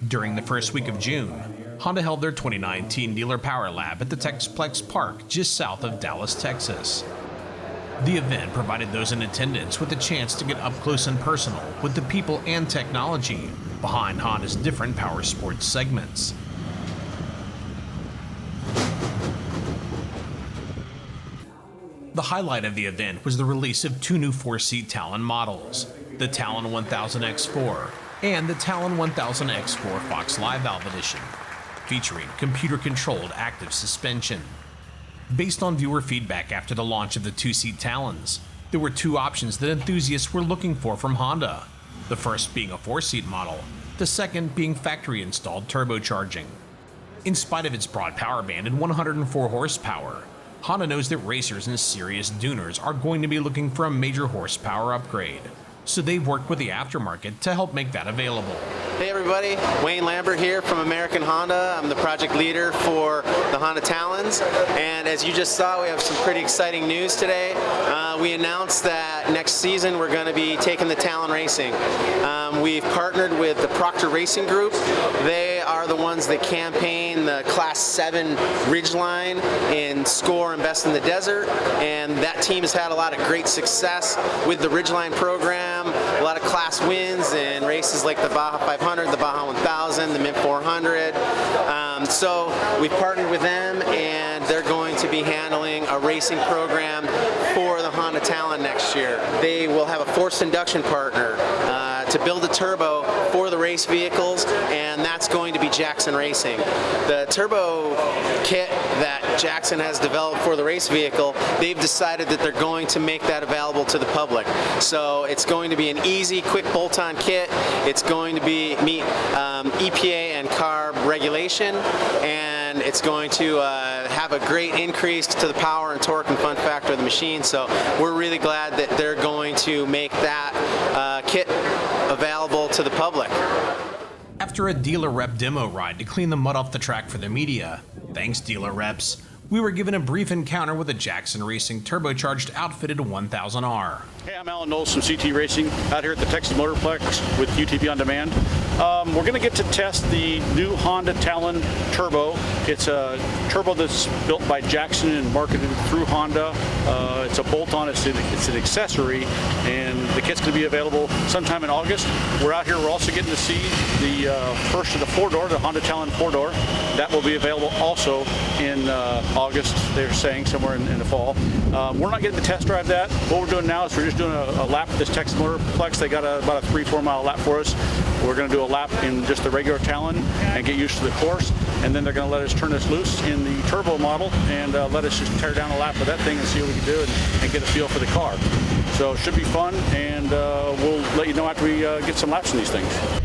During the first week of June, Honda held their 2019 Dealer Power Lab at the Texplex Park just south of Dallas, Texas. The event provided those in attendance with a chance to get up close and personal with the people and technology behind Honda's different power sports segments. The highlight of the event was the release of two new 4-seat Talon models, the Talon 1000 X4 and the Talon 1000 X4 Fox Live Valve Edition, featuring computer-controlled active suspension. Based on viewer feedback after the launch of the 2-seat Talons, there were two options that enthusiasts were looking for from Honda, the first being a 4-seat model, the second being factory-installed turbocharging. In spite of its broad power band and 104 horsepower, Honda knows that racers and serious dooners are going to be looking for a major horsepower upgrade, so they've worked with the aftermarket to help make that available. Hey everybody, Wayne Lambert here from American Honda. I'm the project leader for the Honda Talons, and as you just saw, we have some pretty exciting news today. We announced that next season we're going to be taking the Talon racing. We've partnered with the Proctor Racing Group. They are the ones that campaign the Class 7 Ridgeline in Score and Best in the Desert, and that team has had a lot of great success with the Ridgeline program, a lot of class wins in races like the Baja 500, the Baja 1000, the Mint 400. So we've partnered with them, and they're going to be handling a racing program for the Honda Talon next year. They will have a forced induction partner to build a turbo for the race vehicles, and that's going to be Jackson Racing. The turbo kit that Jackson has developed for the race vehicle, they've decided that they're going to make that available to the public. So it's going to be an easy, quick bolt-on kit. It's going to meet EPA and CARB regulation, and it's going to have a great increase to the power and torque and fun factor of the machine. So we're really glad that they're going to make that kit available to the public. After a dealer rep demo ride to clean the mud off the track for the media, thanks dealer reps, we were given a brief encounter with a Jackson Racing turbocharged outfitted 1000R. Hey, I'm Alan Knowles from CT Racing out here at the Texas Motorplex with UTV On Demand. We're going to get to test the new Honda Talon Turbo. It's a turbo that's built by Jackson and marketed through Honda. It's a bolt-on, it's an accessory, and the kit's going to be available sometime in August. We're out here, we're also getting to see the first of the 4-door, the Honda Talon 4-door. That will be available also in August, they're saying, somewhere in the fall. We're not getting to test drive that. What we're doing now is we're just doing a lap at this Texas Motorplex. They got about a 3-4 mile lap for us. We're going to do a lap in just the regular Talon and get used to the course, and then they're going to let us turn this loose in the turbo model and let us just tear down a lap with that thing and see what we can do and get a feel for the car. So it should be fun, and we'll let you know after we get some laps in these things.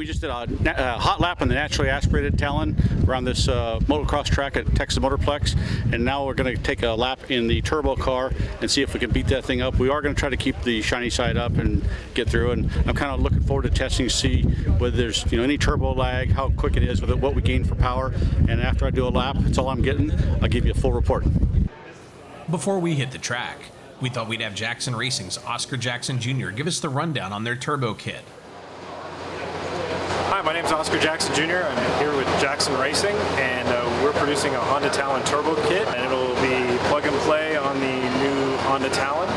just did a hot lap on the naturally aspirated Talon around this motocross track at Texas Motorplex, and now we're going to take a lap in the turbo car and see if we can beat that thing up. We are going to try to keep the shiny side up and get through, and I'm kind of looking forward to testing to see whether there's any turbo lag, how quick it is, with it, what we gain for power, and after I do a lap, that's all I'm getting. I'll give you a full report. Before we hit the track, we thought we'd have Jackson Racing's Oscar Jackson Jr. give us the rundown on their turbo kit. Hi, my name is Oscar Jackson Jr. I'm here with Jackson Racing, and we're producing a Honda Talon turbo kit, and it'll be plug and play on the new Honda Talon.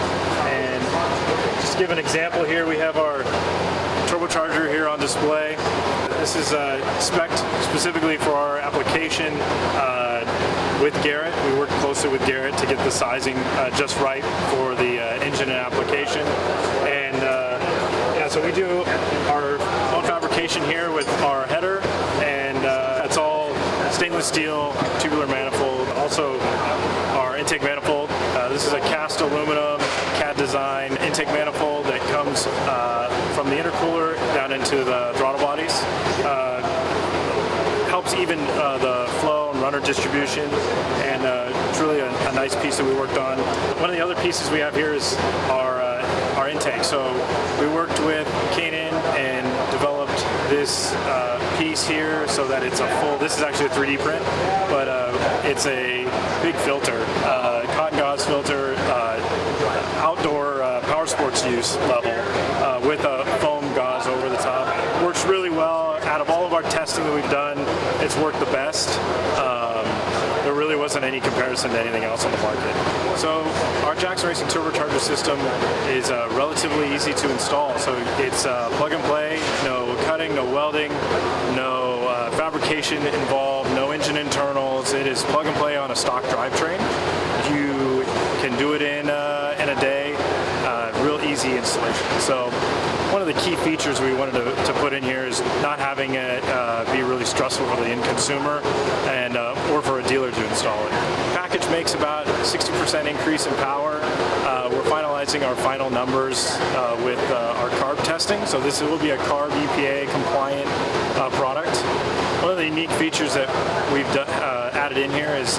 And just to give an example here, we have our turbocharger here on display. This is spec'd specifically for our application with Garrett. We worked closely with Garrett to get the sizing just right for the engine and application. And yeah, so we do our own fabrication here with our header, and it's all stainless steel tubular manifold. Also our intake manifold. This is a cast aluminum CAD design intake manifold that comes from the intercooler down into the throttle bodies. Helps even the flow and runner distribution, and it's really a nice piece that we worked on. One of the other pieces we have here is our intake. So we worked with Canon and developed this piece here so that it's a full, this is actually a 3D print, but it's a big filter, cotton gauze filter, outdoor power sports use level with a foam gauze over the top. Works really well. Out of all of our testing that we've done, it's worked the best. There really wasn't any comparison to anything else on the market. So our Jackson Racing turbocharger system is relatively easy to install. So it's plug and play, no cutting, no welding, no fabrication involved, no engine internals. It is plug and play on a stock drivetrain. You can do it in a day. Real easy installation. So one of the key features we wanted to put in here is not having it be really stressful for the end consumer and or for a dealer to install it. The package makes about 60% increase in power. We're finalizing our final numbers with our carb testing, so this will be a carb EPA compliant product. One of the unique features that we've added in here is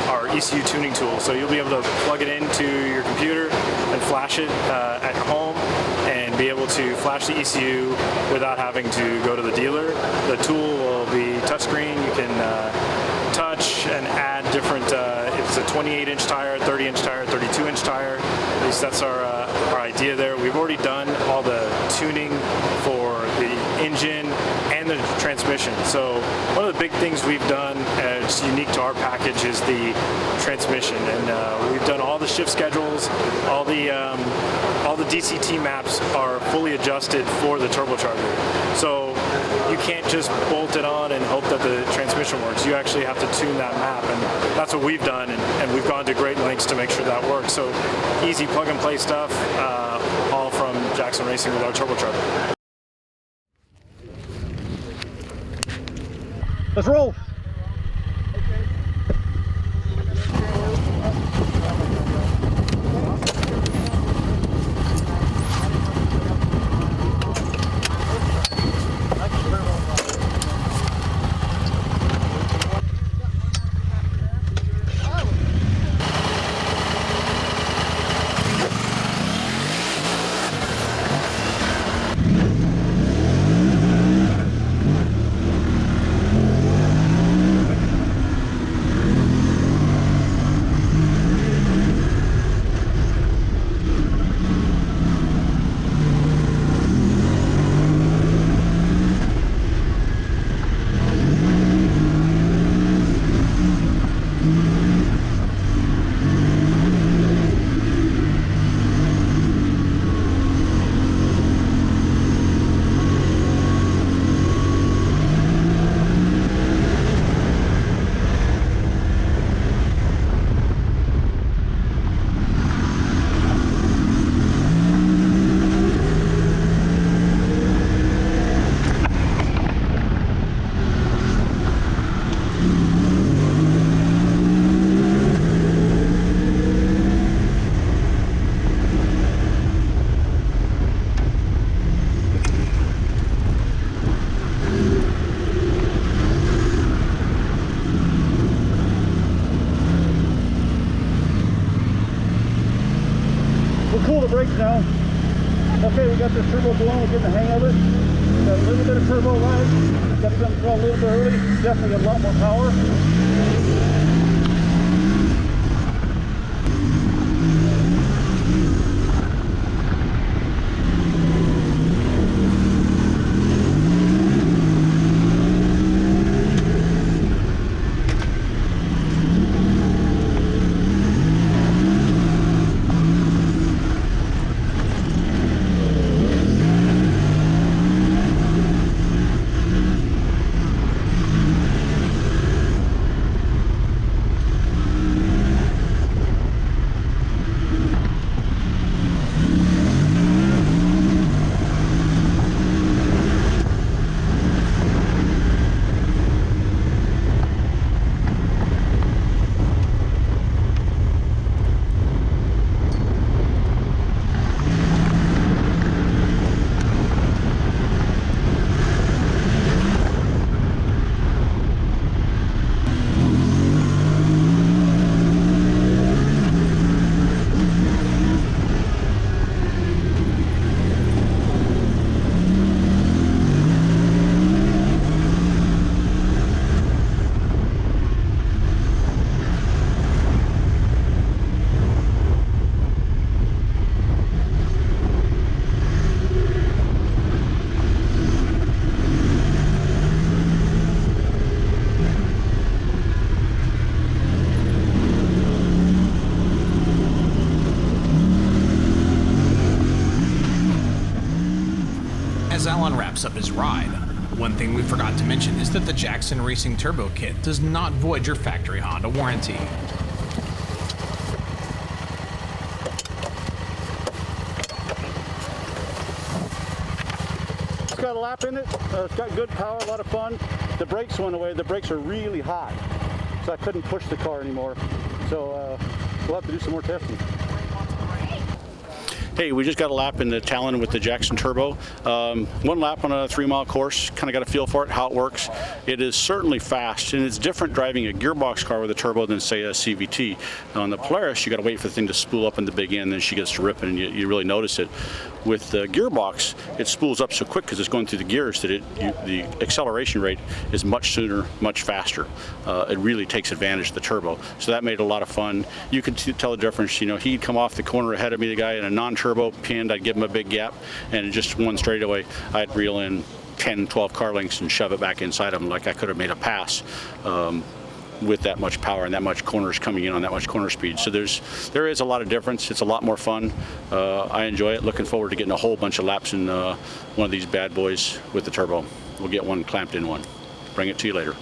our Ecu Tuning Tools. So you'll be able to plug it into your computer and flash it at your home, and be able to flash the ECU without having to go to the dealer. The tool will be touchscreen. You can touch and add different, it's a 28-inch tire, 30-inch tire, 32-inch tire. At least that's our idea there. We've already done all the tuning for the engine and the transmission. So one of the big things we've done that's unique to our package is the transmission, and we've done all the shift schedules, all the DCT maps are fully adjusted for the turbocharger. So you can't just bolt it on and hope that the transmission works. You actually have to tune that map, and that's what we've done, and we've gone to great lengths to make sure that works. So easy plug and play stuff, all from Jackson Racing with our turbocharger. Let's roll. brakes now. Okay, we got this turbo going, we're getting the hang of it. Got a little bit of turbo lag. Got to come through a little bit early. Definitely got a lot more power. As Alan wraps up his ride, one thing we forgot to mention is that the Jackson Racing Turbo Kit does not void your factory Honda warranty. It's got a lap in it. It's got good power, a lot of fun. The brakes went away. The brakes are really hot, so I couldn't push the car anymore. So we'll have to do some more testing. Hey, we just got a lap in the Talon with the Jackson Turbo. One lap on a 3-mile course, kind of got a feel for it, how it works. It is certainly fast, and it's different driving a gearbox car with a turbo than, say, a CVT. On the Polaris, you got to wait for the thing to spool up in the big end, then she gets to ripping, and you really notice it. With the gearbox, it spools up so quick because it's going through the gears that the acceleration rate is much sooner, much faster. It really takes advantage of the turbo. So that made it a lot of fun. You could tell the difference. You know, he'd come off the corner ahead of me, the guy in a non-turbo pinned, I'd give him a big gap, and just one straightaway, I'd reel in 10, 12 car lengths and shove it back inside him like I could have made a pass. With that much power and that much corners coming in on that much corner speed. So there is a lot of difference. It's a lot more fun. I enjoy it. Looking forward to getting a whole bunch of laps in one of these bad boys with the turbo. We'll get one clamped in one. Bring it to you later.